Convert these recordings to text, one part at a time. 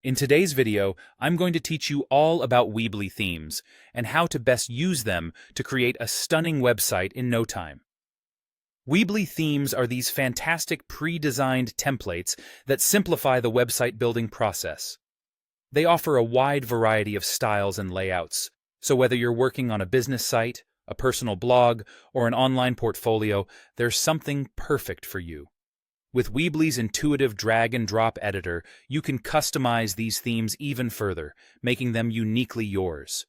In today's video, I'm going to teach you all about Weebly themes and how to best use them to create a stunning website in no time. Weebly themes are these fantastic pre-designed templates that simplify the website building process. They offer a wide variety of styles and layouts, so whether you're working on a business site, a personal blog, or an online portfolio, there's something perfect for you. With Weebly's intuitive drag-and-drop editor, you can customize these themes even further, making them uniquely yours.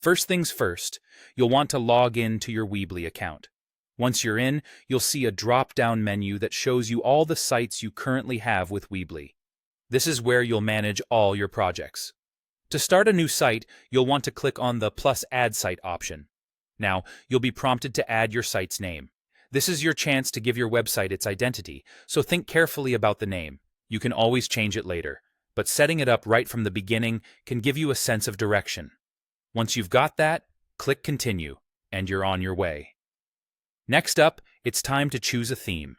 First things first, you'll want to log in to your Weebly account. Once you're in, you'll see a drop-down menu that shows you all the sites you currently have with Weebly. This is where you'll manage all your projects. To start a new site, you'll want to click on the Plus Add Site option. Now, you'll be prompted to add your site's name. This is your chance to give your website its identity, so think carefully about the name. You can always change it later, but setting it up right from the beginning can give you a sense of direction. Once you've got that, click Continue, and you're on your way. Next up, it's time to choose a theme.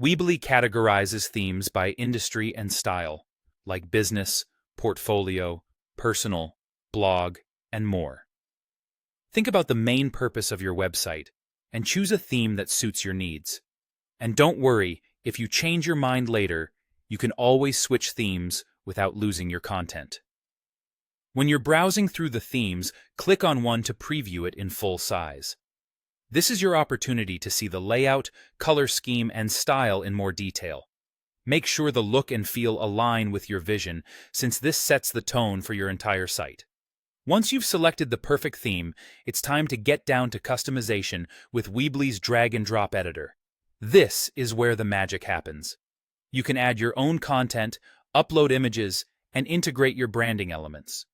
Weebly categorizes themes by industry and style, like business, portfolio, personal, blog, and more. Think about the main purpose of your website and choose a theme that suits your needs. And don't worry, if you change your mind later, you can always switch themes without losing your content. When you're browsing through the themes, click on one to preview it in full size. This is your opportunity to see the layout, color scheme, and style in more detail. Make sure the look and feel align with your vision, since this sets the tone for your entire site. Once you've selected the perfect theme, it's time to get down to customization with Weebly's drag-and-drop editor. This is where the magic happens. You can add your own content, upload images, and integrate your branding elements.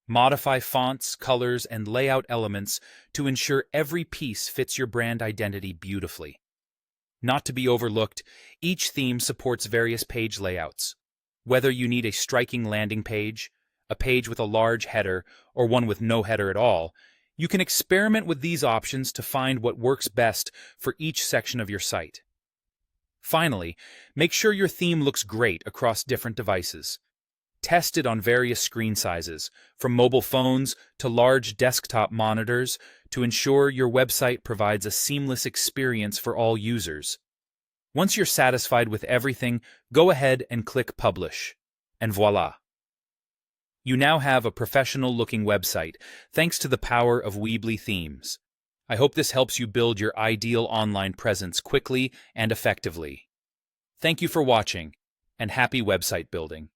Modify fonts, colors, and layout elements to ensure every piece fits your brand identity beautifully. Not to be overlooked, each theme supports various page layouts. Whether you need a striking landing page, a page with a large header, or one with no header at all, you can experiment with these options to find what works best for each section of your site. Finally, make sure your theme looks great across different devices. Test it on various screen sizes, from mobile phones to large desktop monitors, to ensure your website provides a seamless experience for all users. Once you're satisfied with everything, go ahead and click Publish. And voila! You now have a professional-looking website, thanks to the power of Weebly themes. I hope this helps you build your ideal online presence quickly and effectively. Thank you for watching, and happy website building.